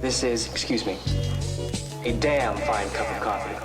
This is, excuse me, a damn fine cup of coffee.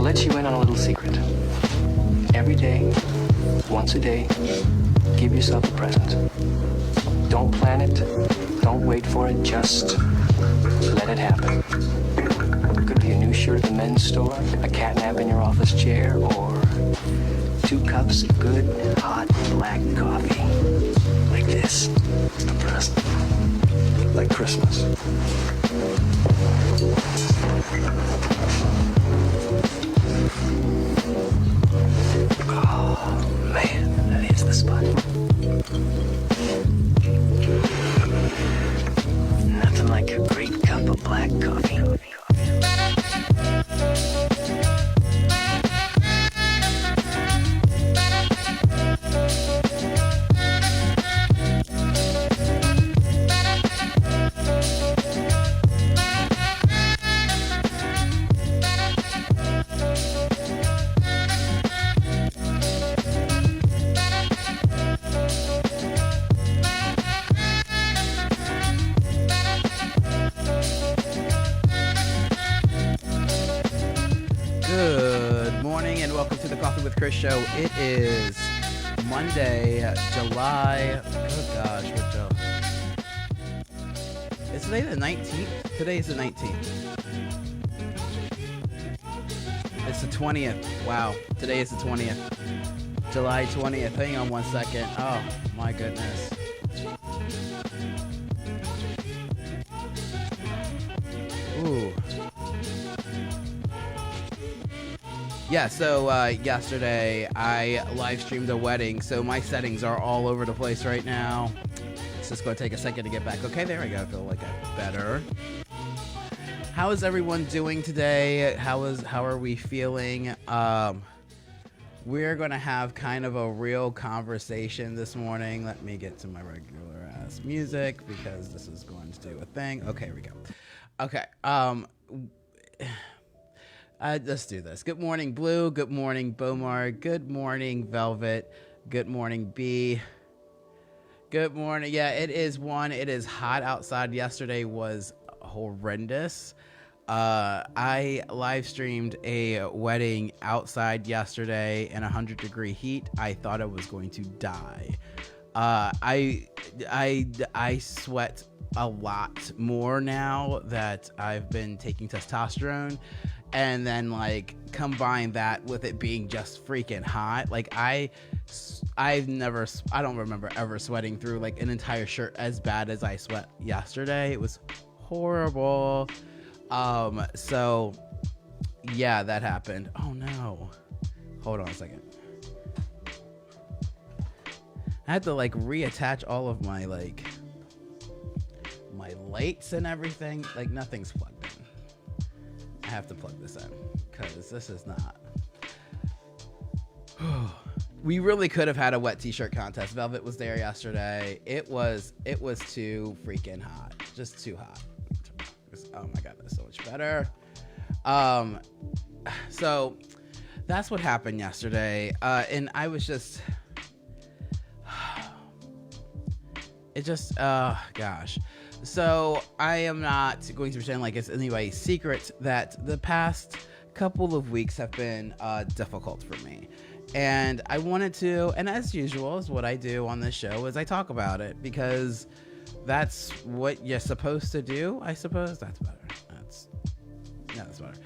Let you in on a little secret. Every day, once a day, give yourself a present. Don't plan it, don't wait for it, just let it happen. It could be a new shirt at the men's store, a cat nap in your office chair, or 2 cups of good, hot, black coffee. Like this. A present. Like Christmas. Oh, man, that is the spot. Nothing like a great cup of black coffee. Show. It is Monday, July. Oh gosh, what Joe? Is today the 19th? Today is the 19th. It's the 20th. Wow, today is the 20th. July 20th. Hang on one second. Oh my goodness. Ooh. Yeah, so yesterday I live streamed a wedding, so my settings are all over the place right now. It's just going to take a second to get back. Okay, there we go. I feel like I'm better. How is everyone doing today? How are we feeling? We're going to have kind of a real conversation this morning. Let me get to my regular ass music because this is going to do a thing. Okay, here we go. Okay. Let's do this. Good morning, Blue. Good morning, Bomar. Good morning, Velvet. Good morning, B. Good morning. Yeah, it is one. It is hot outside. Yesterday was horrendous. I live streamed a wedding outside yesterday in 100-degree heat. I thought I was going to die. I sweat a lot more now that I've been taking testosterone. And then like combine that with it being just freaking hot. Like I don't remember ever sweating through like an entire shirt as bad as I sweat yesterday. It was horrible. So yeah, that happened. Oh no. Hold on a second. I had to like reattach all of my like my lights and everything. Like nothing's plugged in. I have to plug this in because this is not. We really could have had a wet t-shirt contest. Velvet was there yesterday. It was too freaking hot. Just too hot. Oh my god, that's so much better. So that's what happened yesterday. And I was just gosh. So I am not going to pretend like it's anybody's secret that the past couple of weeks have been difficult for me. And I wanted to, and as usual, is what I do on this show, is I talk about it because that's what you're supposed to do, I suppose. That's better. That's better.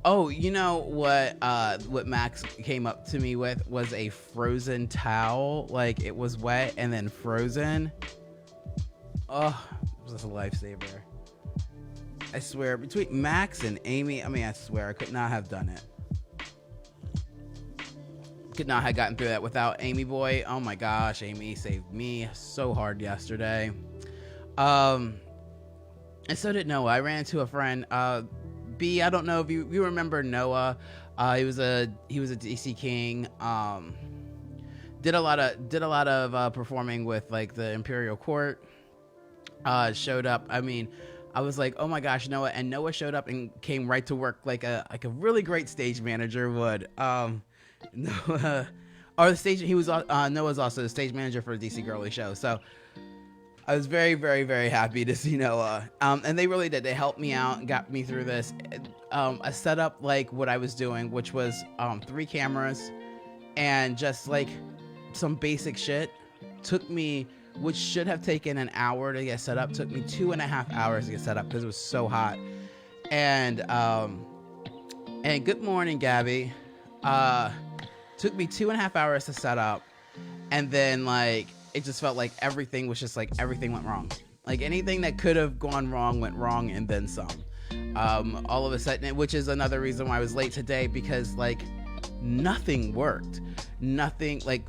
Oh, you know what Max came up to me with was a frozen towel. Like it was wet and then frozen. Oh, it was just a lifesaver. I swear, between Max and Amy, I mean, I swear I could not have done it. Could not have gotten through that without Amy boy. Oh my gosh, Amy saved me so hard yesterday. And so did Noah. I ran into a friend. B, I don't know if you remember Noah. He was a DC King. Did a lot of performing with like the Imperial Court. Showed up. I mean, I was like, oh my gosh, Noah. And Noah showed up and came right to work like a really great stage manager would. Noah, or the stage. He was Noah's also the stage manager for the DC Girly Show. So I was very, very, very happy to see Noah. And they really did. They helped me out and got me through this. I set up like what I was doing, which was 3 cameras and just like some basic shit. Took me, which should have taken an hour to get set up, took me 2.5 hours to get set up because it was so hot. And good morning, Gabby. Took me 2.5 hours to set up, and then like it just felt like everything was just like everything went wrong. Like anything that could have gone wrong went wrong, and then some. All of a sudden, which is another reason why I was late today, because like nothing worked. Nothing, like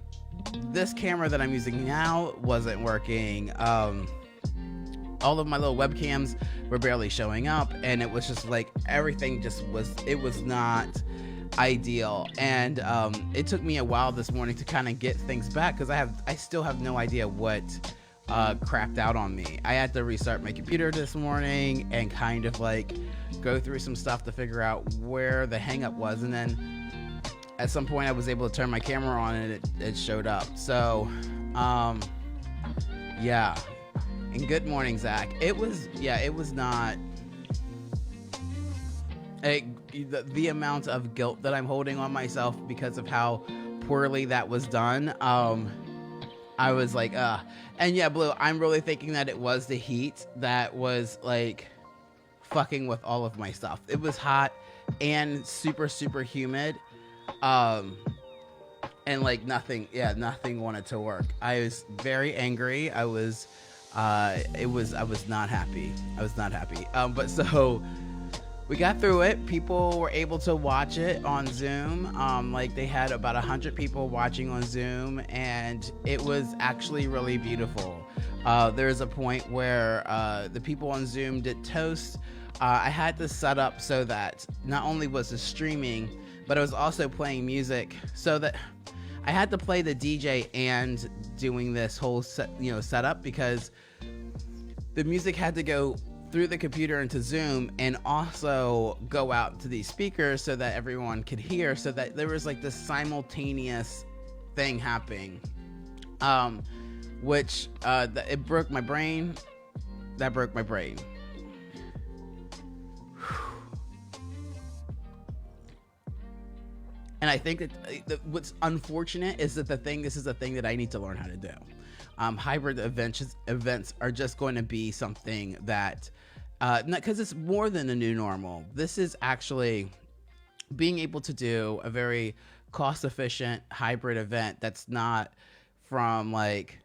this camera that I'm using now wasn't working. All of my little webcams were barely showing up, and it was just like everything just was, it was not ideal. And it took me a while this morning to kind of get things back, because I still have no idea what crapped out on me. I had to restart my computer this morning and kind of like go through some stuff to figure out where the hang up was, and then at some point I was able to turn my camera on and it showed up. So yeah. And good morning, Zach. It was not the amount of guilt that I'm holding on myself because of how poorly that was done. I was like, and yeah, Blue, I'm really thinking that it was the heat that was like fucking with all of my stuff. It was hot and super, super humid. And like nothing wanted to work. I was very angry. I was not happy. But so we got through it. People were able to watch it on Zoom. Like they had about 100 people watching on Zoom, and it was actually really beautiful. There was a point where the people on Zoom did toast. I had this set up so that not only was the streaming, but I was also playing music, so that I had to play the DJ and doing this whole setup, because the music had to go through the computer into Zoom and also go out to these speakers so that everyone could hear, so that there was like this simultaneous thing happening, which it broke my brain. That broke my brain. And I think that what's unfortunate is that this is a thing that I need to learn how to do. Hybrid events are just going to be something that, because it's more than a new normal. This is actually being able to do a very cost-efficient hybrid event that's not from like,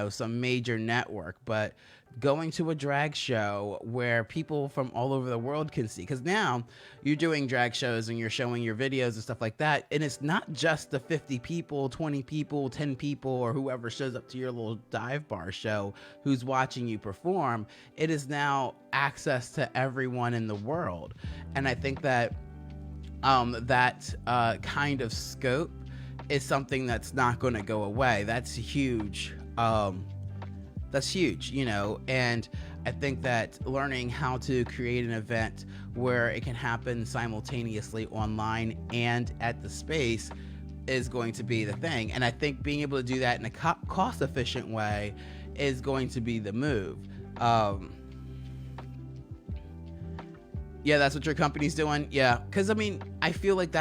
some major network, but going to a drag show where people from all over the world can see. Because now you're doing drag shows and you're showing your videos and stuff like that, and it's not just the 50 people, 20 people, 10 people, or whoever shows up to your little dive bar show who's watching you perform. It is now access to everyone in the world. And I think that that kind of scope is something that's not going to go away. That's huge. That's huge, and I think that learning how to create an event where it can happen simultaneously online and at the space is going to be the thing. And I think being able to do that in a cost efficient way is going to be the move. Yeah, that's what your company's doing. Yeah, because I mean, I feel like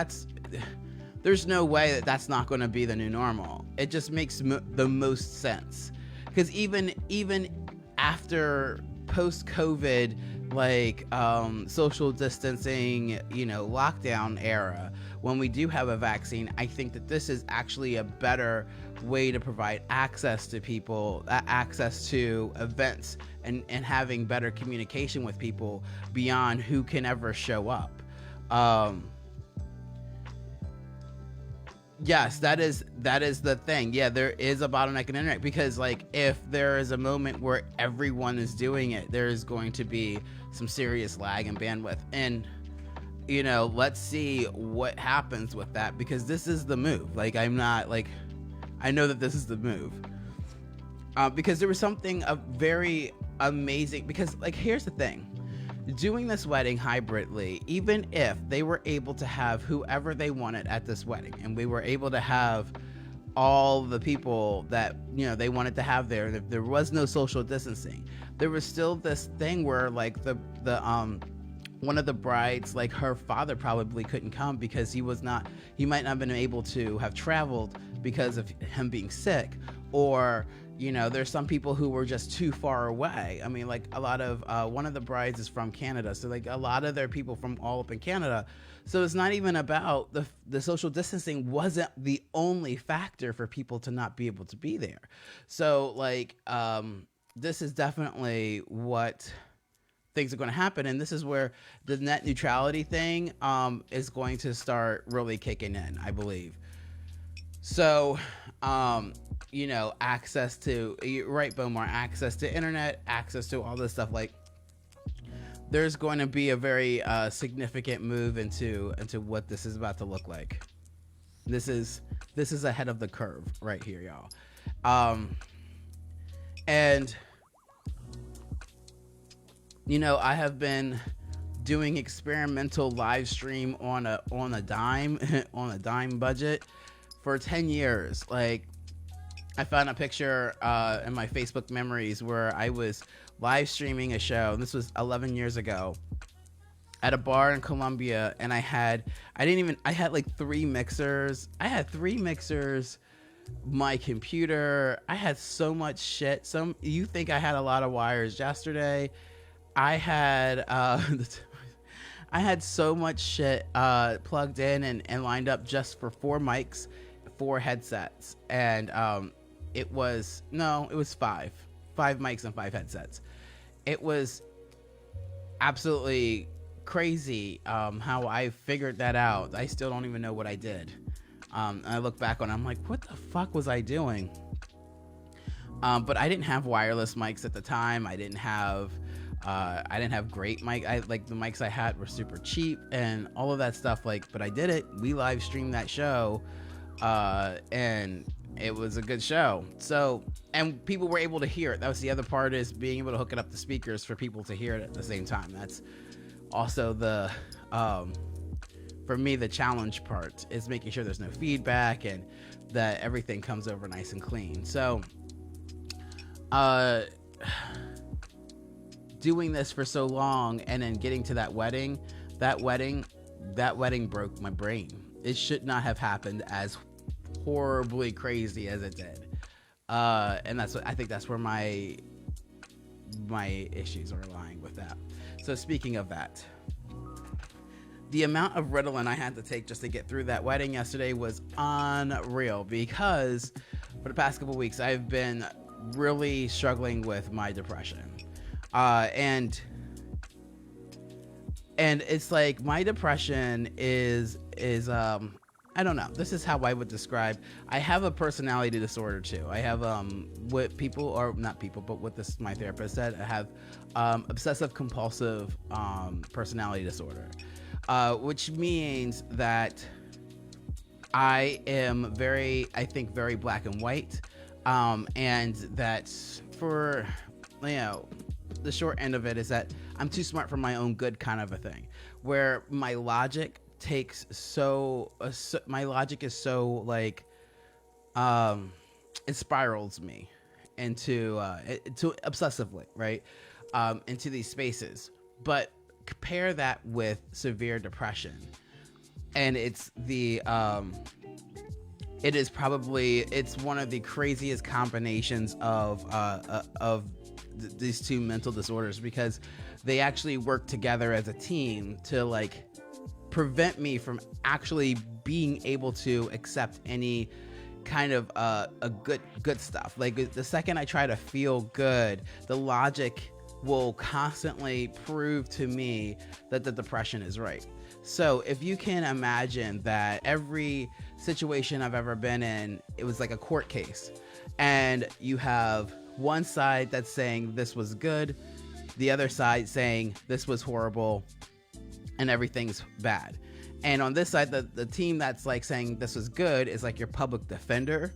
there's no way that that's not going to be the new normal. It just makes the most sense. Because even after post-COVID, like social distancing, lockdown era, when we do have a vaccine, I think that this is actually a better way to provide access to people, access to events, and having better communication with people beyond who can ever show up. Yes, that is the thing. Yeah, there is a bottleneck in internet, because like if there is a moment where everyone is doing it, there is going to be some serious lag in bandwidth. And let's see what happens with that, because this is the move. Like I know that this is the move. Because there was something very amazing, because like here's the thing. Doing this wedding hybridly, even if they were able to have whoever they wanted at this wedding, and we were able to have all the people that they wanted to have there, and if there was no social distancing, there was still this thing where like the one of the brides, like her father probably couldn't come because he might not have been able to have traveled because of him being sick, or there's some people who were just too far away. I mean, like a lot of one of the brides is from Canada, so like a lot of their people from all up in Canada. So it's not even about the social distancing wasn't the only factor for people to not be able to be there. So like this is definitely what things are going to happen, and this is where the net neutrality thing is going to start really kicking in, I believe. So access to, right, Bomar, access to internet, access to all this stuff, like there's going to be a very significant move into what this is about to look like. This is ahead of the curve right here, y'all. And I have been doing experimental live stream on a dime on a dime budget for 10 years. Like I found a picture in my Facebook memories where I was live streaming a show, and this was 11 years ago, at a bar in Colombia, and I had like 3 mixers. I had 3 mixers, my computer. I had so much shit. You think I had a lot of wires yesterday? I had I had so much shit plugged in and lined up just for 4 mics, 4 headsets, and it was 5 mics and 5 headsets. It was absolutely crazy how I figured that out. I still don't even know what I did. I look back on it, I'm like, what the fuck was I doing? But I didn't have wireless mics at the time. I didn't have great mic. The mics I had were super cheap and all of that stuff. But I did it. We live streamed that show, and it was a good show. So, and people were able to hear it. That was the other part, is being able to hook it up to speakers for people to hear it at the same time. That's also the, for me, the challenge part is making sure there's no feedback and that everything comes over nice and clean. So, doing this for so long and then getting to that wedding broke my brain. It should not have happened as horribly crazy as it did. And I think that's where my issues are lying with that. So speaking of that, the amount of Ritalin I had to take just to get through that wedding yesterday was unreal, because for the past couple weeks I've been really struggling with my depression. And it's like my depression is I don't know. This is how I would describe. I have a personality disorder too. I have what people, or not people, but what my therapist said, I have obsessive compulsive personality disorder, which means that I am very black and white, and that for the short end of it is that I'm too smart for my own good, kind of a thing, where my logic takes my logic is so like it spirals me into obsessively, right, into these spaces. But compare that with severe depression, and it's one of the craziest combinations of these two mental disorders, because they actually work together as a team to like prevent me from actually being able to accept any kind of a good stuff. Like the second I try to feel good, the logic will constantly prove to me that the depression is right. So if you can imagine that every situation I've ever been in, it was like a court case, and you have one side that's saying this was good, the other side saying this was horrible and everything's bad. And on this side, the team that's like saying this was good is like your public defender,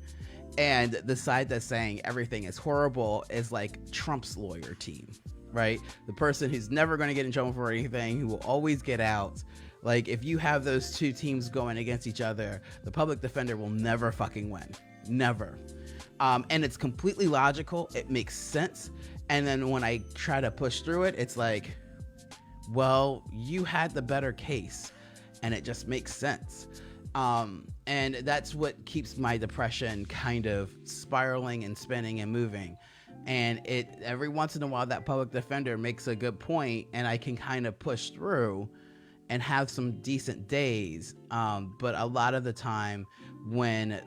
and the side that's saying everything is horrible is like Trump's lawyer team, right? The person who's never going to get in trouble for anything, who will always get out. Like if you have those two teams going against each other, the public defender will never fucking win. Never. And it's completely logical. It makes sense. And then when I try to push through it, it's like, well, you had the better case, and it just makes sense. And that's what keeps my depression kind of spiraling and spinning and moving. And it every once in a while, that public defender makes a good point, and I can kind of push through and have some decent days. But a lot of the time, when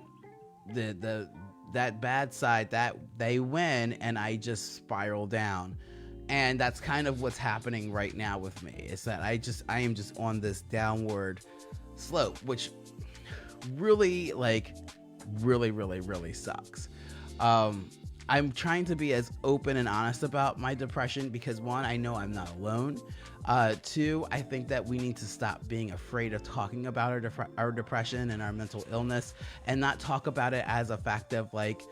that bad side, that they win, and I just spiral down. And that's kind of what's happening right now with me, is that I am just on this downward slope, which really really sucks. I'm trying to be as open and honest about my depression because, one, I know I'm not alone. Two, I think that we need to stop being afraid of talking about our depression and our mental illness, and not talk about it as a fact of like,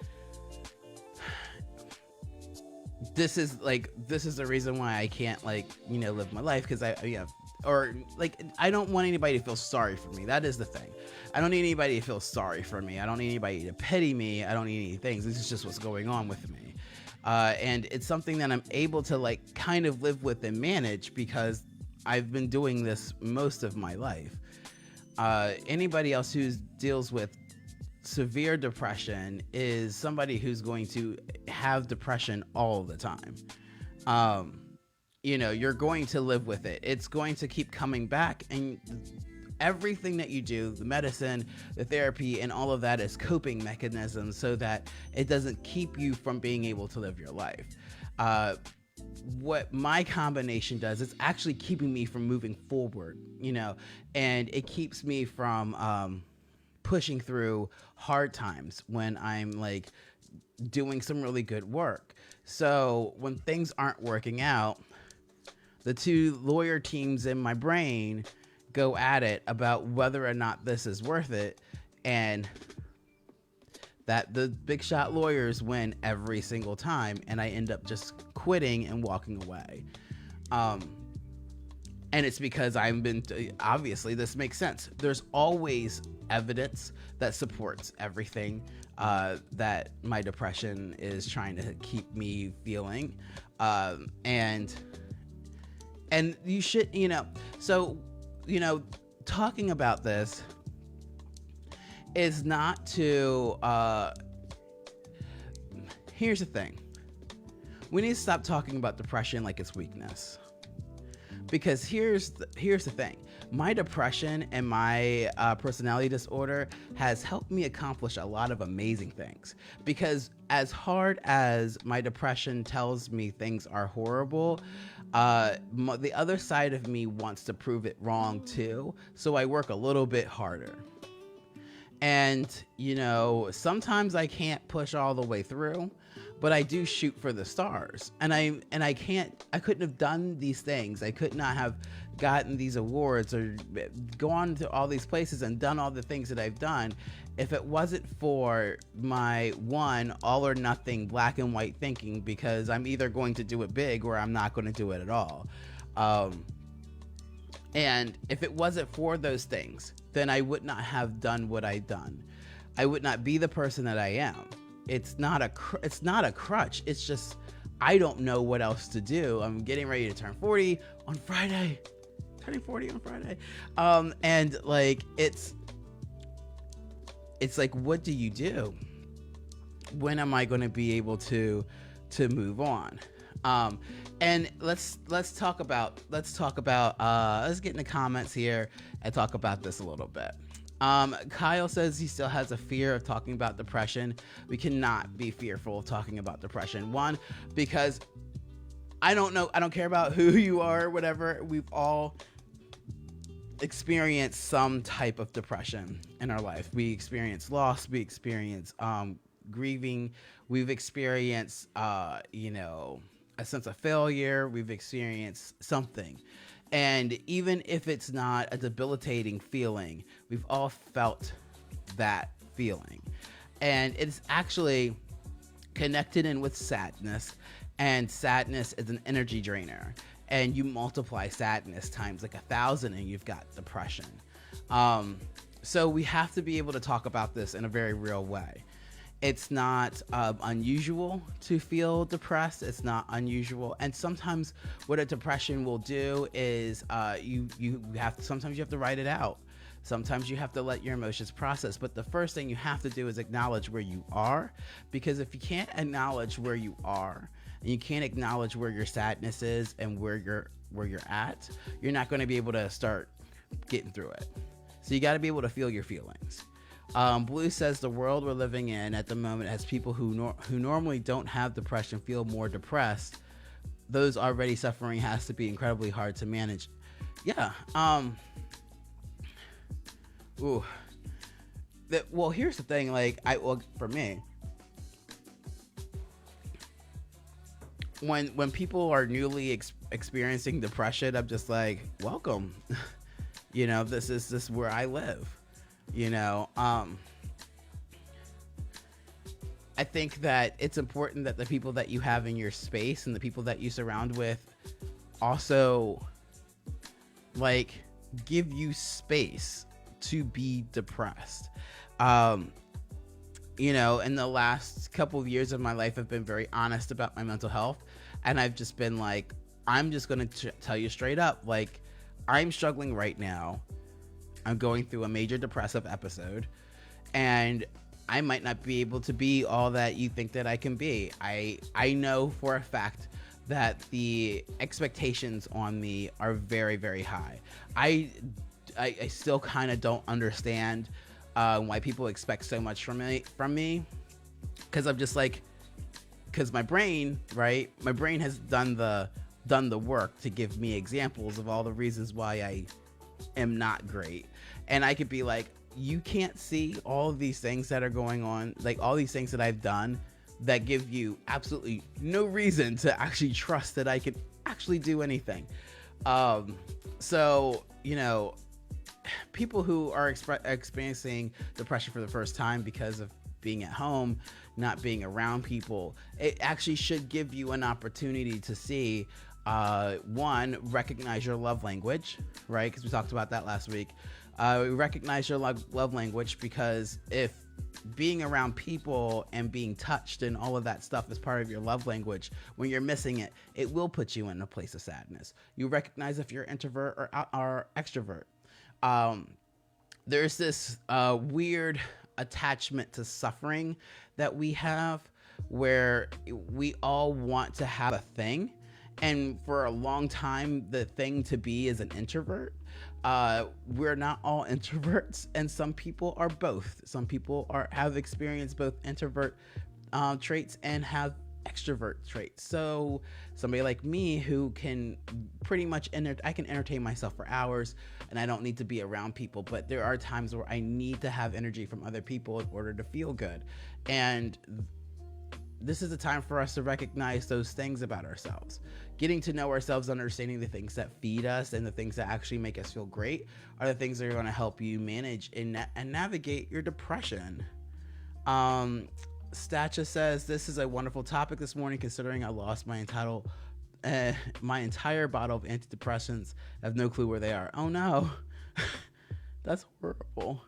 this is the reason why I can't live my life, because I don't want anybody to feel sorry for me. That is the thing. I don't need anybody to feel sorry for me. I don't need anybody to pity me. I don't need any things. This is just what's going on with me. And it's something that I'm able to kind of live with and manage, because I've been doing this most of my life. Anybody else who deals with severe depression is somebody who's going to have depression all the time. You're going to live with it. It's going to keep coming back, and everything that you do, the medicine, the therapy, and all of that is coping mechanisms so that it doesn't keep you from being able to live your life. What my combination does is actually keeping me from moving forward, and it keeps me from pushing through hard times when I'm doing some really good work. So when things aren't working out, the two lawyer teams in my brain go at it about whether or not this is worth it, and that the big shot lawyers win every single time, and I end up just quitting and walking away. And it's because obviously this makes sense. There's always evidence that supports everything that my depression is trying to keep me feeling. And you should, talking about this is not to, here's the thing. We need to stop talking about depression like it's weakness. Because here's the thing. My depression and my personality disorder has helped me accomplish a lot of amazing things. Because as hard as my depression tells me things are horrible, the other side of me wants to prove it wrong too. So I work a little bit harder. And, sometimes I can't push all the way through, but I do shoot for the stars. And I couldn't have done these things. I could not have gotten these awards or gone to all these places and done all the things that I've done if it wasn't for my all or nothing black and white thinking, because I'm either going to do it big or I'm not going to do it at all. And if it wasn't for those things, then I would not have done what I've done. I would not be the person that I am. It's not a crutch. It's just, I don't know what else to do. I'm getting ready to turn 40 on Friday. Turning 40 on Friday. And it's like, what do you do? When am I going to be able to move on? And let's talk about let's get in the comments here and talk about this a little bit. Kyle says he still has a fear of talking about depression. We cannot be fearful of talking about depression. One, because I don't care about who you are or whatever. We've all experienced some type of depression in our life. We experience loss. We experience grieving. We've experienced, a sense of failure. We've experienced something. And even if it's not a debilitating feeling, we've all felt that feeling. And it's actually connected in with sadness. And sadness is an energy drainer. And you multiply sadness times like 1,000 and you've got depression. So we have to be able to talk about this in a very real way. It's not unusual to feel depressed. It's not unusual. And sometimes what a depression will do is sometimes you have to write it out. Sometimes you have to let your emotions process. But the first thing you have to do is acknowledge where you are. Because if you can't acknowledge where you are, and you can't acknowledge where your sadness is and where you're at, you're not going to be able to start getting through it. So you got to be able to feel your feelings. Blue says the world we're living in at the moment has people who normally don't have depression feel more depressed. Those already suffering has to be incredibly hard to manage. Yeah. Well, here's the thing. For me, when people are newly experiencing depression, I'm just like, welcome. This is where I live. I think that it's important that the people that you have in your space and the people that you surround with also give you space to be depressed. In the last couple of years of my life, I've been very honest about my mental health, and I've just been like, I'm just going to tell you straight up, I'm struggling right now. I'm going through a major depressive episode, and I might not be able to be all that you think that I can be. I know for a fact that the expectations on me are very, very high. I still kind of don't understand why people expect so much from me, because I'm just because my brain has done the work to give me examples of all the reasons why I am not great. And I could be like, you can't see all of these things that are going on, all these things that I've done that give you absolutely no reason to actually trust that I can actually do anything. So people who are experiencing depression for the first time because of being at home, not being around people, it actually should give you an opportunity to see, one, recognize your love language, right? Because we talked about that last week. Recognize your love language, because if being around people and being touched and all of that stuff is part of your love language, when you're missing it, it will put you in a place of sadness. You recognize if you're introvert or extrovert. There's this weird attachment to suffering that we have, where we all want to have a thing. And for a long time, the thing to be is an introvert. We're not all introverts, and some people are both. Some people have experienced both introvert traits and have extrovert traits. So somebody like me, who can pretty much I can entertain myself for hours, and I don't need to be around people. But there are times where I need to have energy from other people in order to feel good. And this is a time for us to recognize those things about ourselves. Getting to know ourselves, understanding the things that feed us and the things that actually make us feel great are the things that are going to help you manage and navigate your depression. Stacha says, this is a wonderful topic this morning, considering I lost my entire bottle of antidepressants. I have no clue where they are. Oh no. That's horrible.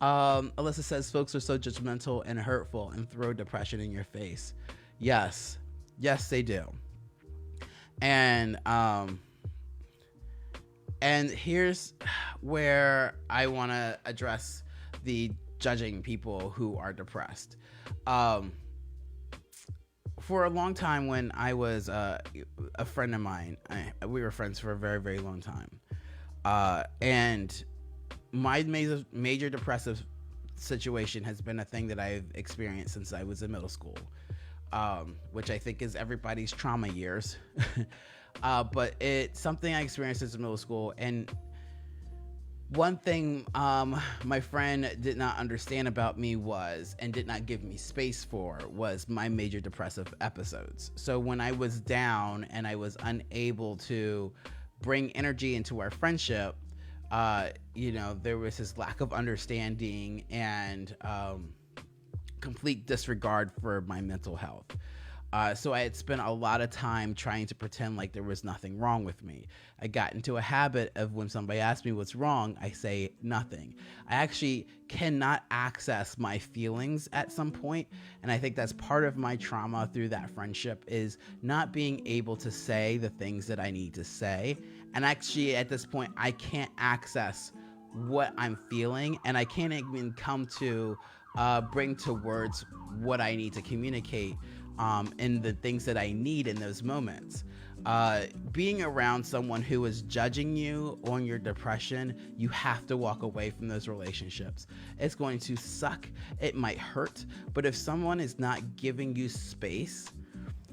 Alyssa says, folks are so judgmental and hurtful and throw depression in your face. Yes, they do. And here's where I want to address the judging people who are depressed. for a long time when I was a friend of mine, we were friends for a very, very long time. And my major depressive situation has been a thing that I've experienced since I was in middle school, which I think is everybody's trauma years. But it's something I experienced since middle school. And one thing my friend did not understand about me and did not give me space for, was my major depressive episodes. So when I was down and I was unable to bring energy into our friendship, there was this lack of understanding and complete disregard for my mental health. So I had spent a lot of time trying to pretend like there was nothing wrong with me. I got into a habit of, when somebody asked me what's wrong, I say nothing. I actually cannot access my feelings at some point, and I think that's part of my trauma through that friendship, is not being able to say the things that I need to say. And actually at this point, I can't access what I'm feeling, and I can't even come to bring to words what I need to communicate, and the things that I need in those moments. Being around someone who is judging you on your depression, you have to walk away from those relationships. It's going to suck. It might hurt, but if someone is not giving you space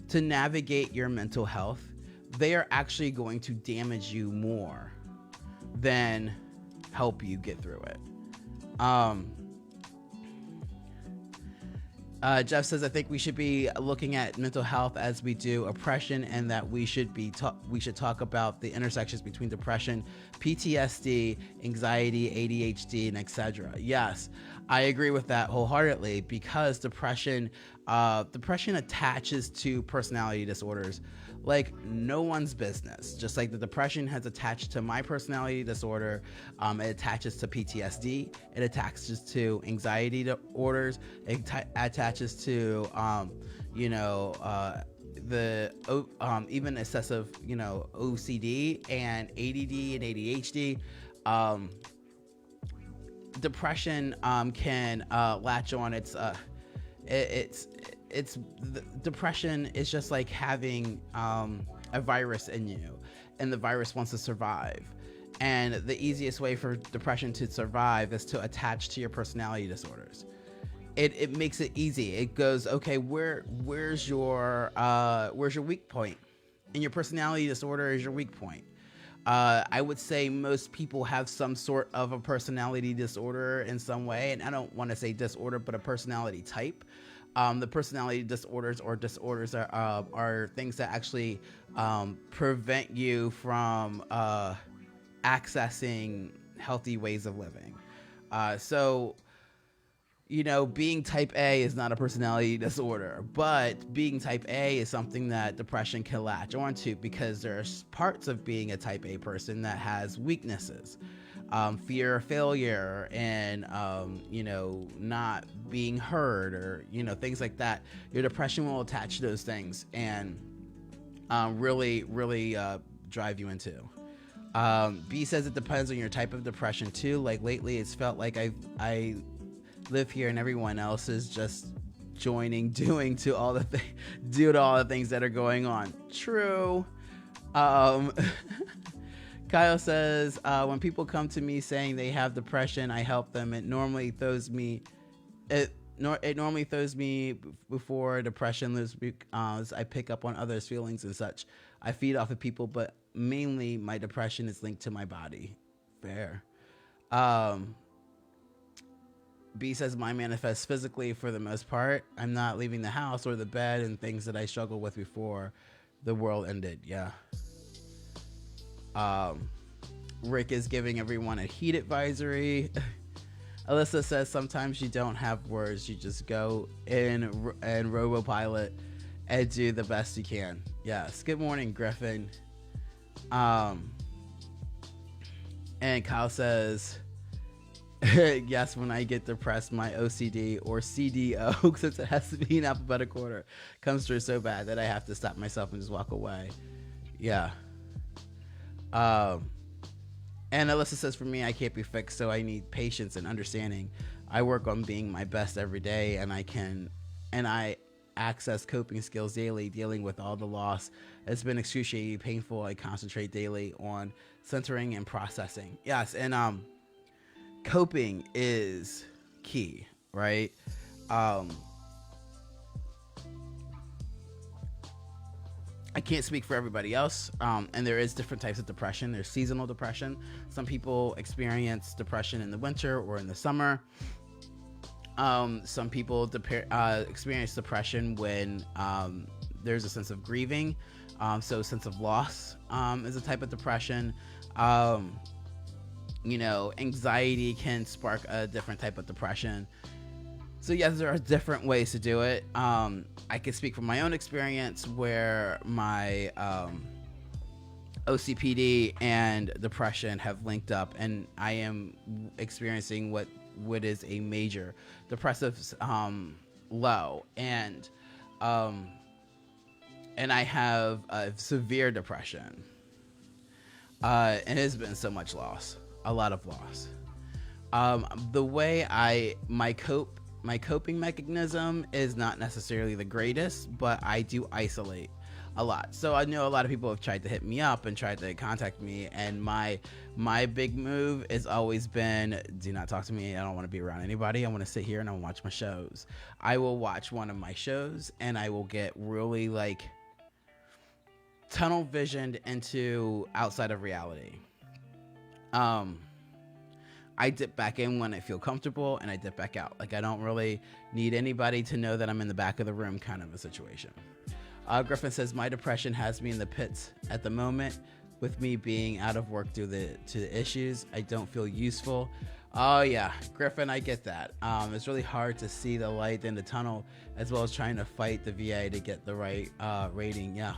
to navigate your mental health, they are actually going to damage you more than help you get through it. Jeff says, I think we should be looking at mental health as we do oppression, and that we should talk about the intersections between depression, PTSD, anxiety, ADHD, and etc. Yes, I agree with that wholeheartedly, because depression attaches to personality disorders like no one's business. Just like the depression has attached to my personality disorder, it attaches to PTSD, it attaches to anxiety disorders, it attaches to even excessive OCD and ADD and ADHD. Depression can latch on. Depression is just like having a virus in you, and the virus wants to survive. And the easiest way for depression to survive is to attach to your personality disorders. It makes it easy. It goes, okay, where's your weak point? And your personality disorder is your weak point. I would say most people have some sort of a personality disorder in some way, and I don't want to say disorder, but a personality type. The personality disorders are things that actually prevent you from accessing healthy ways of living. So being type A is not a personality disorder, but being type A is something that depression can latch onto, because there's parts of being a type A person that has weaknesses. Fear of failure and, not being heard, or, things like that. Your depression will attach to those things and really drive you into. B says it depends on your type of depression too. Like lately, it's felt like I live here and everyone else is just joining, due to all the things that are going on. True. Kyle says, when people come to me saying they have depression, I help them. It normally throws me before depression lives, because I pick up on others' feelings and such. I feed off of people, but mainly my depression is linked to my body. Fair. B says, mine manifests physically for the most part. I'm not leaving the house or the bed, and things that I struggled with before the world ended. Yeah. Rick is giving everyone a heat advisory. Alyssa says, sometimes you don't have words. You just go in and Robopilot and do the best you can. Yes. Good morning, Griffin. And Kyle says, yes, when I get depressed, my OCD or CDO, since it has to be in alphabetical order, comes through so bad that I have to stop myself and just walk away. Yeah. And Alyssa says, for me, I can't be fixed, so I need patience and understanding. I work on being my best every day, and I access coping skills daily, dealing with all the loss. It's been excruciatingly painful. I concentrate daily on centering and processing. Yes, and coping is key, right? I can't speak for everybody else, and there is different types of depression. There's seasonal depression. Some people experience depression in the winter or in the summer. Some people experience depression when there's a sense of grieving. So sense of loss is a type of depression. Anxiety can spark a different type of depression. So yes, there are different ways to do it. I can speak from my own experience where my OCPD and depression have linked up, and I am experiencing what is a major depressive low, and I have a severe depression. And it has been so much loss, a lot of loss. The way my coping mechanism is not necessarily the greatest, but I do isolate a lot. So I know a lot of people have tried to hit me up and tried to contact me, and my big move has always been, do not talk to me. I don't want to be around anybody. I want to sit here and I want to watch my shows. I will watch one of my shows and I will get really like tunnel visioned into outside of reality. I dip back in when I feel comfortable, and I dip back out. Like, I don't really need anybody to know that I'm in the back of the room kind of a situation. Griffin says, my depression has me in the pits at the moment. With me being out of work due to the issues, I don't feel useful. Oh yeah, Griffin, I get that. It's really hard to see the light in the tunnel, as well as trying to fight the VA to get the right rating. Yeah.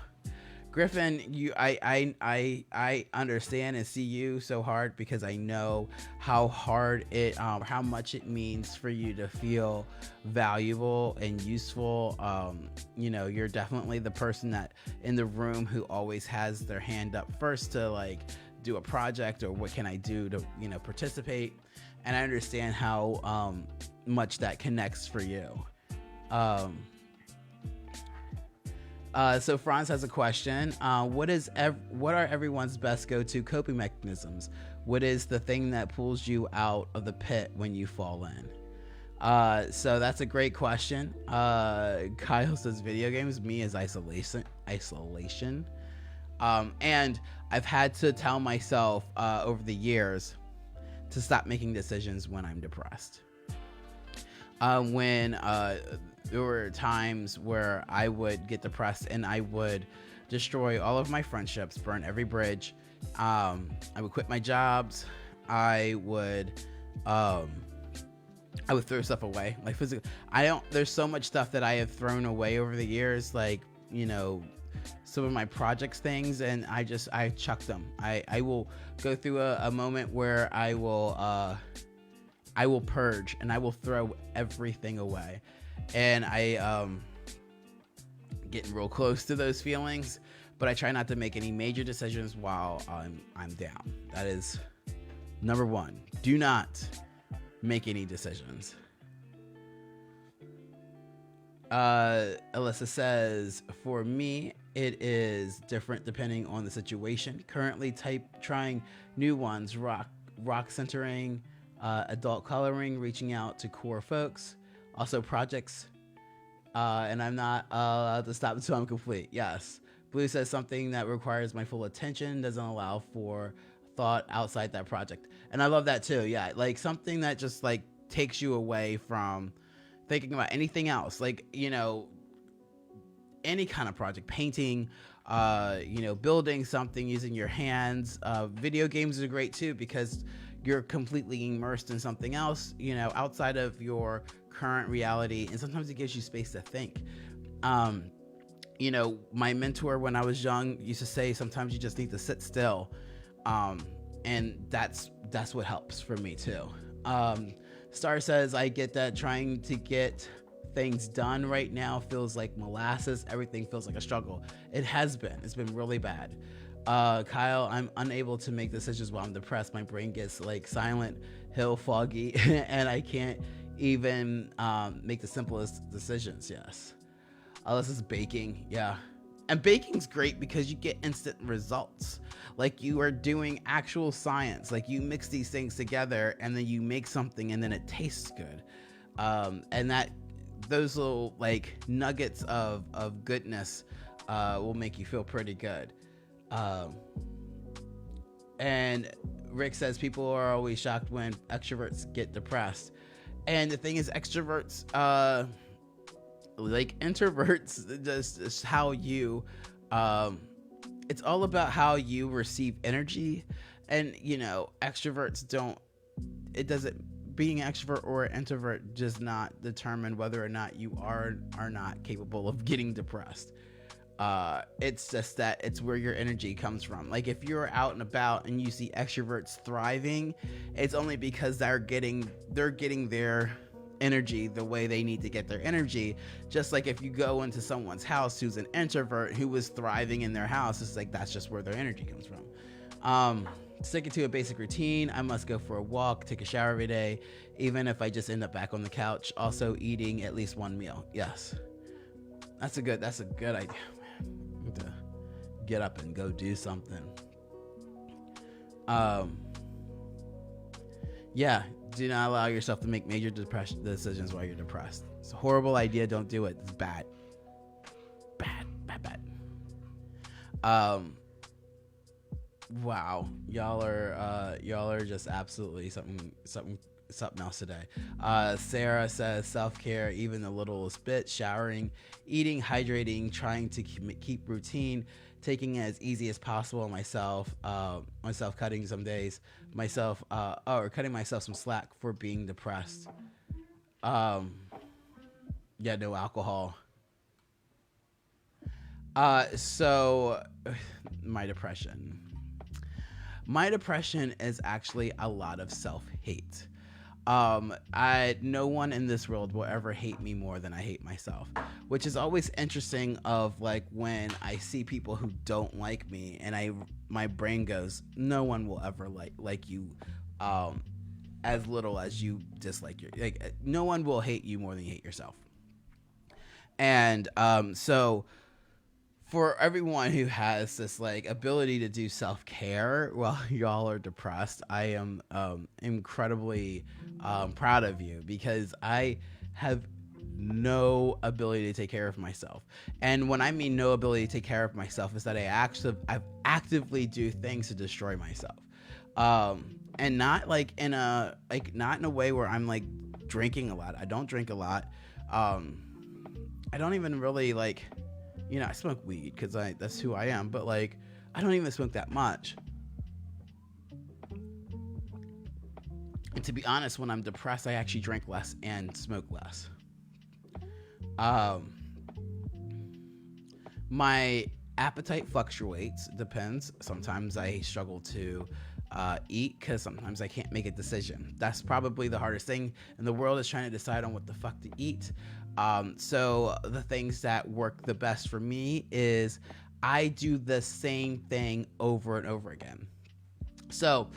Griffin, I understand and see you so hard, because I know how hard how much it means for you to feel valuable and useful. You're definitely the person that in the room who always has their hand up first to like do a project, or what can I do to, participate. And I understand how much that connects for you. So Franz has a question. What are everyone's best go-to coping mechanisms? What is the thing that pulls you out of the pit when you fall in? So that's a great question. Kyle says video games. Me is isolation. And I've had to tell myself over the years to stop making decisions when I'm depressed. There were times where I would get depressed and I would destroy all of my friendships, burn every bridge. I would quit my jobs. I would throw stuff away, like physically. There's so much stuff that I have thrown away over the years, like, some of my projects things, and I chuck them. I will go through a moment where I will purge and I will throw everything away. And I getting real close to those feelings, but I try not to make any major decisions while I'm down. That is number one. Do not make any decisions. Alyssa says, for me, it is different depending on the situation. Currently trying new ones, rock centering, adult coloring, reaching out to core folks. Also projects, and I'm not allowed to stop until I'm complete. Yes. Blue says something that requires my full attention, doesn't allow for thought outside that project. And I love that too. Yeah. Like something that just like takes you away from thinking about anything else. Like, any kind of project, painting, building something using your hands. Video games are great too, because you're completely immersed in something else, outside of your current reality. And sometimes it gives you space to think. My mentor when I was young used to say, sometimes you just need to sit still. And that's what helps for me too. Star says, I get that trying to get things done right now feels like molasses. Everything feels like a struggle. It's been really bad. Kyle, I'm unable to make decisions while I'm depressed. My brain gets like Silent Hill foggy and I can't even make the simplest decisions. Yes. Unless it's baking, yeah. And baking's great because you get instant results. Like you are doing actual science. Like you mix these things together and then you make something and then it tastes good. And that those little like nuggets of goodness will make you feel pretty good. And Rick says people are always shocked when extroverts get depressed. And the thing is, extroverts, like introverts, just how you, it's all about how you receive energy. And, you know, extroverts don't, it doesn't, being an extrovert or an introvert does not determine whether or not you are not capable of getting depressed. It's just that it's where your energy comes from. Like if you're out and about and you see extroverts thriving, it's only because they're getting their energy the way they need to get their energy. Just like if you go into someone's house who's an introvert who is thriving in their house, it's like that's just where their energy comes from. Sticking to a basic routine. I must go for a walk, take a shower every day, even if I just end up back on the couch. Also eating at least one meal. Yes. That's a good idea. To get up and go do something. Yeah, do not allow yourself to make major decisions while you're depressed. It's a horrible idea. Don't do it. It's bad. Bad. Wow, y'all are just absolutely something else today. Sarah says self-care, even the littlest bit, showering, eating, hydrating, trying to keep routine, taking it as easy as possible. Myself cutting some days, or cutting myself some slack for being depressed. Yeah, no alcohol. So my depression is actually a lot of self-hate. No one in this world will ever hate me more than I hate myself, which is always interesting of like when I see people who don't like me and my brain goes, no one will ever like you, as little as you dislike no one will hate you more than you hate yourself. And, so for everyone who has this like ability to do self-care while y'all are depressed, I am incredibly proud of you, because I have no ability to take care of myself. And when I mean no ability to take care of myself is that I actively do things to destroy myself. And not like not in a way where I'm like drinking a lot. I don't drink a lot. I don't even really like, you know, I smoke weed because that's who I am, but like I don't even smoke that much. And to be honest, when I'm depressed, I actually drink less and smoke less. My appetite fluctuates, depends. Sometimes I struggle to eat because sometimes I can't make a decision. That's probably the hardest thing in the world, is trying to decide on what the fuck to eat. So the things that work the best for me is I do the same thing over and over again. So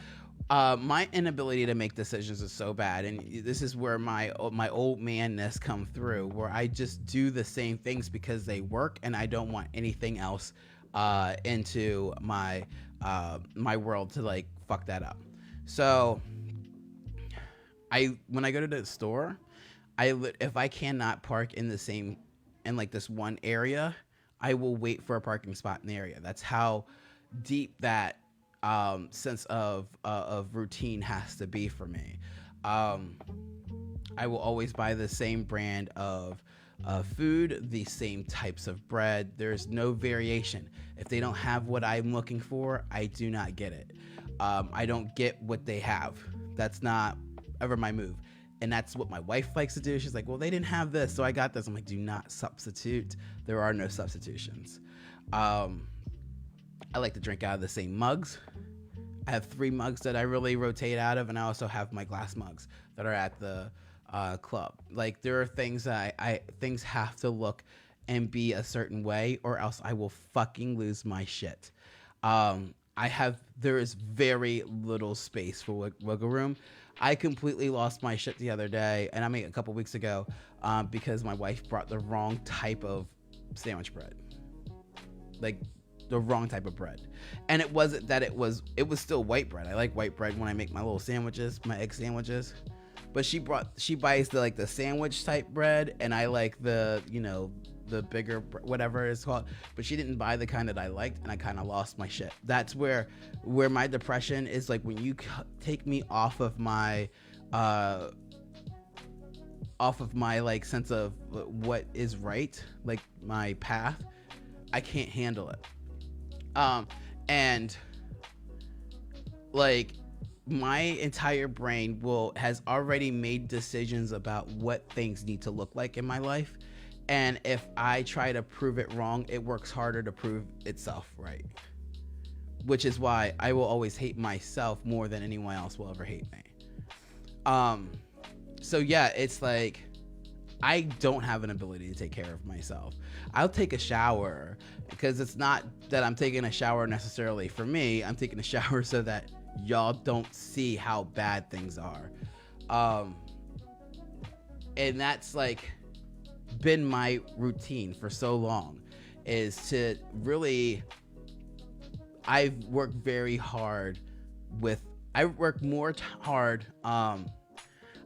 my inability to make decisions is so bad, and this is where my old manness come through, where I just do the same things because they work, and I don't want anything else into my world to like fuck that up. So when I go to the store, if I cannot park in like this one area, I will wait for a parking spot in the area. That's how deep that sense of routine has to be for me. I will always buy the same brand of food, the same types of bread. There's no variation. If they don't have what I'm looking for, I do not get it. I don't get what they have. That's not ever my move. And that's what my wife likes to do. She's like, well, they didn't have this, so I got this. I'm like, do not substitute. There are no substitutions. I like to drink out of the same mugs. I have 3 mugs that I really rotate out of, and I also have my glass mugs that are at the club. Like, there are things that things have to look and be a certain way, or else I will fucking lose my shit. There is very little space for wiggle room. I completely lost my shit the other day, and I mean a couple weeks ago, because my wife brought the wrong type of sandwich bread, like the wrong type of bread. And it wasn't that it was still white bread. I like white bread when I make my little sandwiches, my egg sandwiches. But she buys the sandwich type bread, and I like the bigger, whatever it's called. But she didn't buy the kind that I liked, and I kind of lost my shit. That's where my depression is, like, when you take me off of my like sense of what is right, like my path, I can't handle it. And like my entire brain has already made decisions about what things need to look like in my life. And if I try to prove it wrong, it works harder to prove itself right. Which is why I will always hate myself more than anyone else will ever hate me. So yeah, it's like, I don't have an ability to take care of myself. I'll take a shower, because it's not that I'm taking a shower necessarily for me. I'm taking a shower so that y'all don't see how bad things are. And that's like been my routine for so long, is to really, I've worked very hard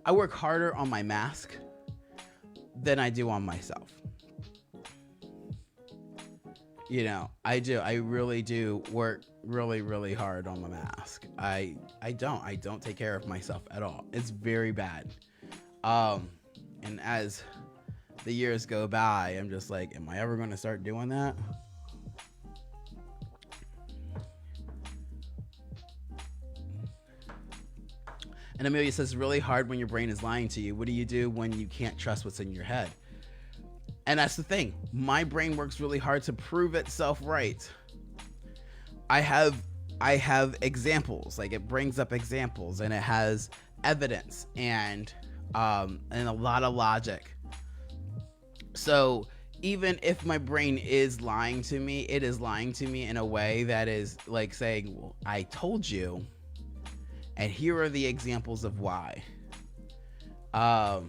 I work harder on my mask than I do on myself. I do. I really do work really, really hard on my mask. I don't take care of myself at all. It's very bad. And as the years go by, I'm just like, am I ever going to start doing that? And Amelia says, really hard when your brain is lying to you. What do you do when you can't trust what's in your head? And that's the thing. My brain works really hard to prove itself right. I have examples. Like, it brings up examples, and it has evidence and a lot of logic. So even if my brain is lying to me, it is lying to me in a way that is like saying, well, I told you, and here are the examples of why. Yeah,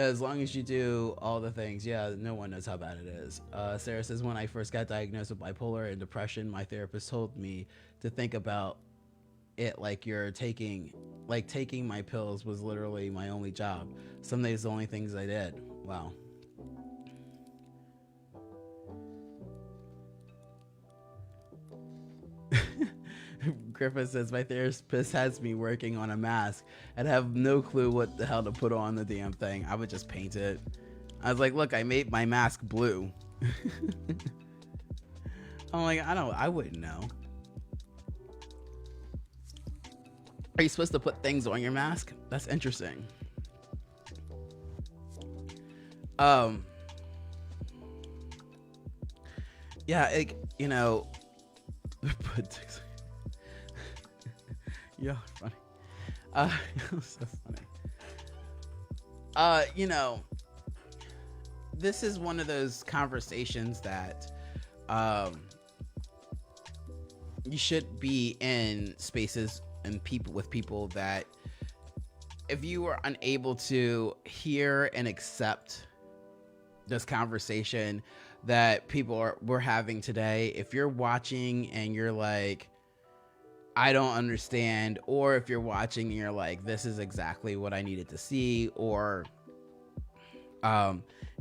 as long as you do all the things, yeah, no one knows how bad it is. Sarah says, when I first got diagnosed with bipolar and depression, my therapist told me to think about it like taking my pills was literally my only job. Some days the only things I did. Wow. Griffith says, my therapist has me working on a mask and have no clue what the hell to put on the damn thing. I would just paint it. I was like, look, I made my mask blue. I'm like, I wouldn't know. Are you supposed to put things on your mask? That's interesting. Yeah, like, you're funny. So funny. This is one of those conversations that you should be in spaces and with people that, if you are unable to hear and accept this conversation that we're having today, if you're watching and you're like, I don't understand, or if you're watching and you're like, this is exactly what I needed to see, or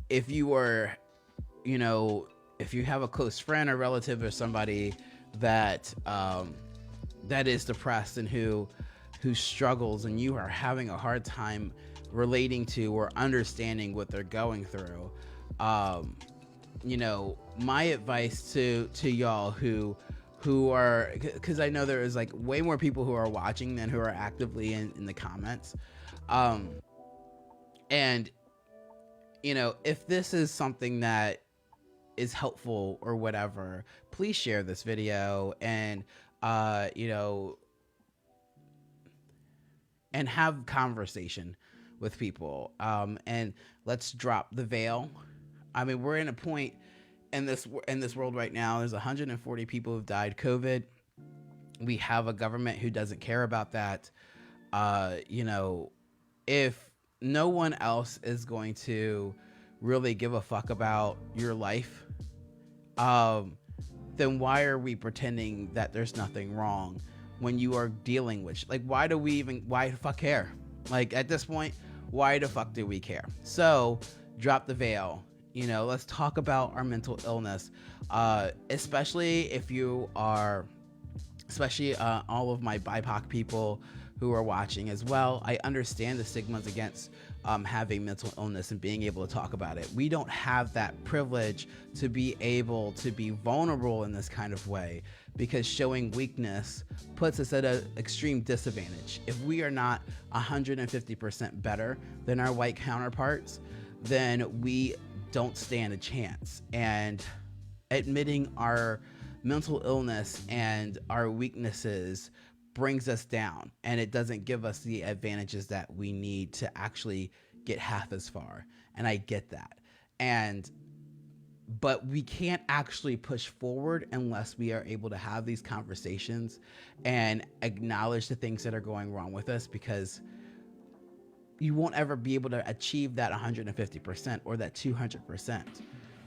if you are, if you have a close friend or relative or somebody that that is depressed and who struggles, and you are having a hard time relating to or understanding what they're going through, my advice to y'all who are, because I know there is like way more people who are watching than who are actively in the comments, and if this is something that is helpful or whatever, please share this video and and have conversation with people, and let's drop the veil. I mean, we're in a point in this world right now. There's 140 people who've died COVID. We have a government who doesn't care about that. you know, if no one else is going to really give a fuck about your life, then why are we pretending that there's nothing wrong when you are dealing with, like, why the fuck care? Like, at this point, why the fuck do we care? So drop the veil. You know, let's talk about our mental illness, especially if you are, especially all of my BIPOC people who are watching as well. I understand the stigmas against having mental illness and being able to talk about it. We don't have that privilege to be able to be vulnerable in this kind of way, because showing weakness puts us at an extreme disadvantage. If we are not 150% better than our white counterparts, then we don't stand a chance. And admitting our mental illness and our weaknesses brings us down, and it doesn't give us the advantages that we need to actually get half as far. And I get that. But we can't actually push forward unless we are able to have these conversations and acknowledge the things that are going wrong with us, because you won't ever be able to achieve that 150% or that 200%.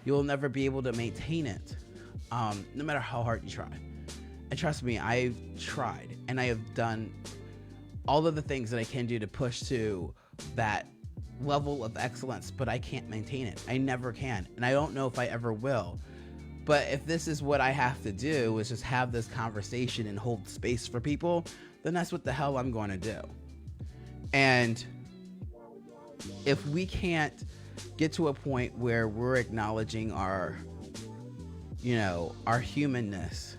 You'll never be able to maintain it, no matter how hard you try. And trust me, I've tried, and I have done all of the things that I can do to push to that level of excellence, but I can't maintain it. I never can, and I don't know if I ever will. But if this is what I have to do, is just have this conversation and hold space for people, then that's what the hell I'm going to do. And if we can't get to a point where we're acknowledging our, you know, our humanness,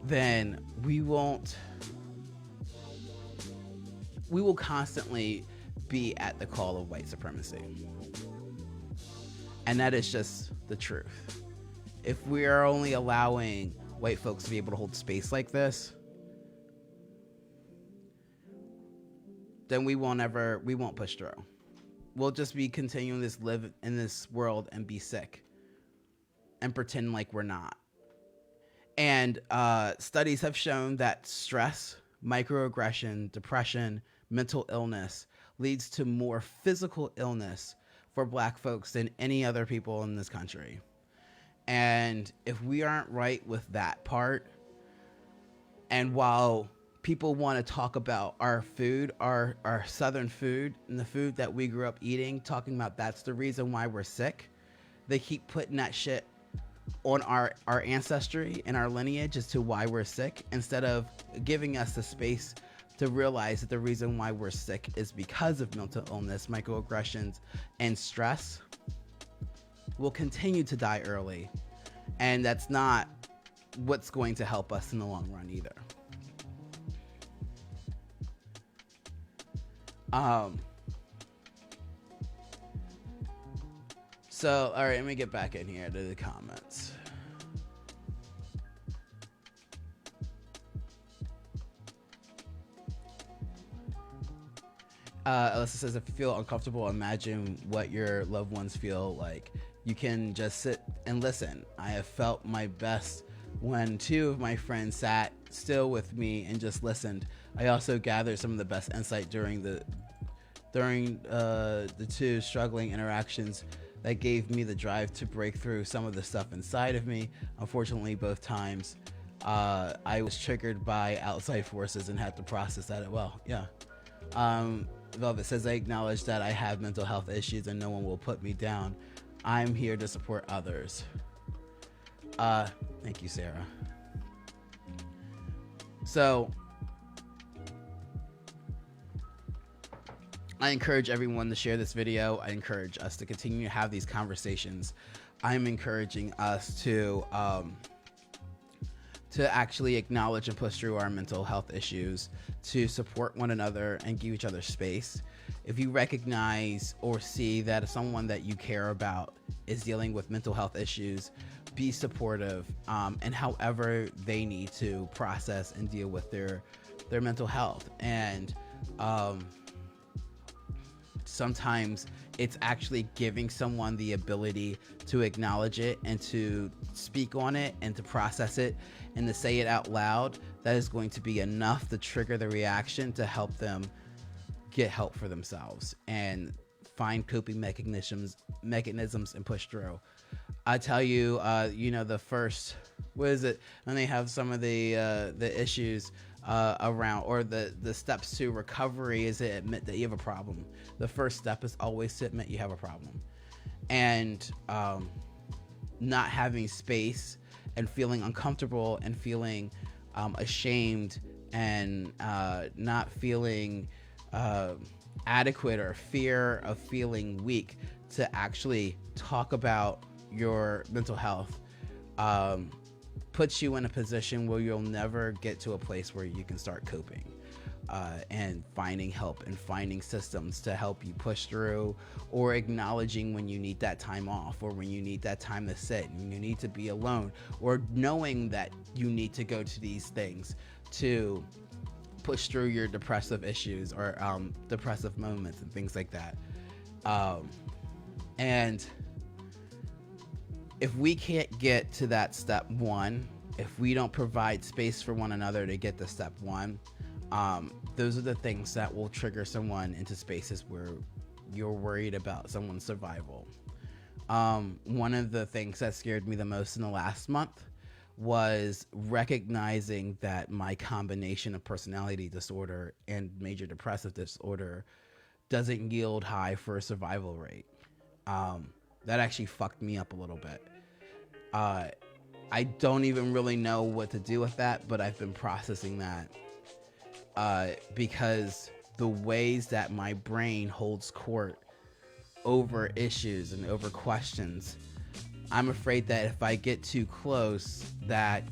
then we will constantly be at the call of white supremacy. And that is just the truth. If we are only allowing white folks to be able to hold space like this, then we won't push through. We'll just be continuing to live in this world and be sick and pretend like we're not. And studies have shown that stress, microaggression, depression, mental illness leads to more physical illness for Black folks than any other people in this country. And if we aren't right with that part, and while people want to talk about our food, our Southern food, and the food that we grew up eating, talking about that's the reason why we're sick, they keep putting that shit on our ancestry and our lineage as to why we're sick, instead of giving us the space to realize that the reason why we're sick is because of mental illness, microaggressions, and stress. We'll continue to die early, and that's not what's going to help us in the long run either. So, all right, let me get back in here to the comments. Alyssa says, if you feel uncomfortable, imagine what your loved ones feel like. You can just sit and listen. I have felt my best when two of my friends sat still with me and just listened. I also gathered some of the best insight during the two struggling interactions that gave me the drive to break through some of the stuff inside of me. Unfortunately, both times I was triggered by outside forces and had to process that as well. Yeah. Velvet says, I acknowledge that I have mental health issues and no one will put me down. I'm here to support others. Thank you, Sarah. So I encourage everyone to share this video. I encourage us to continue to have these conversations. I'm encouraging us to actually acknowledge and push through our mental health issues, to support one another and give each other space. If you recognize or see that someone that you care about is dealing with mental health issues, be supportive, and however they need to process and deal with their mental health. And sometimes It's actually giving someone the ability to acknowledge it and to speak on it and to process it and to say it out loud. That is going to be enough to trigger the reaction to help them get help for themselves and find coping mechanisms and push through. I tell you, the first, what is it? And they have some of the issues around, or the steps to recovery is to admit that you have a problem. The first step is always to admit you have a problem, and not having space and feeling uncomfortable and feeling ashamed and not feeling adequate, or fear of feeling weak to actually talk about your mental health puts you in a position where you'll never get to a place where you can start coping and finding help and finding systems to help you push through, or acknowledging when you need that time off, or when you need that time to sit and you need to be alone, or knowing that you need to go to these things to push through your depressive issues or depressive moments and things like that. And if we can't get to that step one, if we don't provide space for one another to get to step one, those are the things that will trigger someone into spaces where you're worried about someone's survival. One of the things that scared me the most in the last month was recognizing that my combination of personality disorder and major depressive disorder doesn't yield high for a survival rate. That actually fucked me up a little bit. I don't even really know what to do with that, but I've been processing that because the ways that my brain holds court over issues and over questions, I'm afraid that if I get too close, that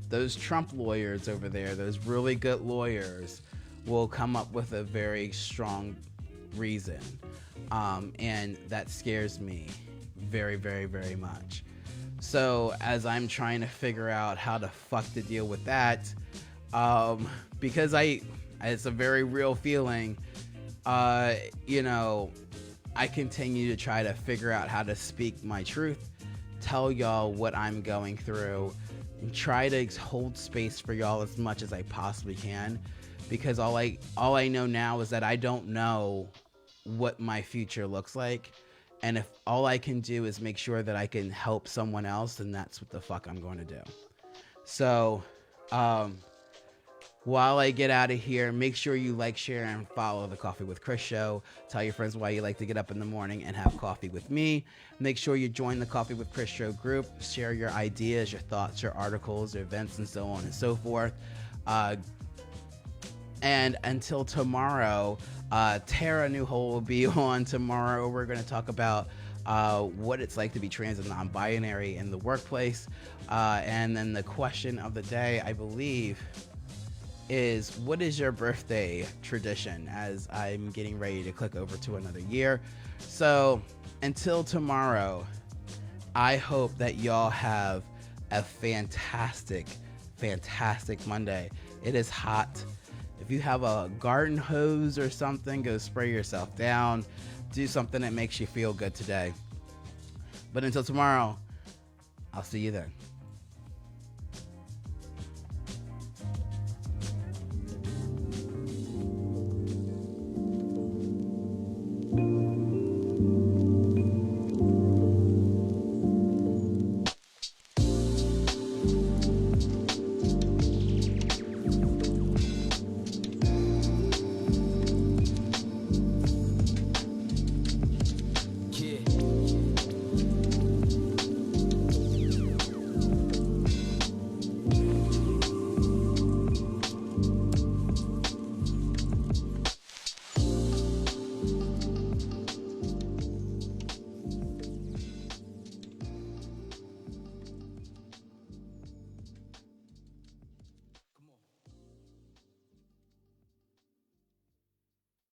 those Trump lawyers over there, those really good lawyers, will come up with a very strong reason. And that scares me very, very, very much. So as I'm trying to figure out how to fuck to deal with that, because it's a very real feeling, I continue to try to figure out how to speak my truth, tell y'all what I'm going through, and try to hold space for y'all as much as I possibly can, because all I know now is that I don't know what my future looks like, and if all I can do is make sure that I can help someone else, then that's what the fuck I'm going to do. So while I get out of here, make sure you like, share, and follow the Coffee with Chris show. Tell your friends why you like to get up in the morning and have coffee with me. Make sure you join the Coffee with Chris show group. Share your ideas, your thoughts, your articles, your events, and so on and so forth. And until tomorrow, Tara Newhole will be on tomorrow. We're going to talk about what it's like to be trans and non-binary in the workplace. And then the question of the day, I believe, is what is your birthday tradition, as I'm getting ready to click over to another year. So until tomorrow, I hope that y'all have a fantastic Monday. It is hot. If you have a garden hose or something, go spray yourself down. Do something that makes you feel good today. But until tomorrow, I'll see you then.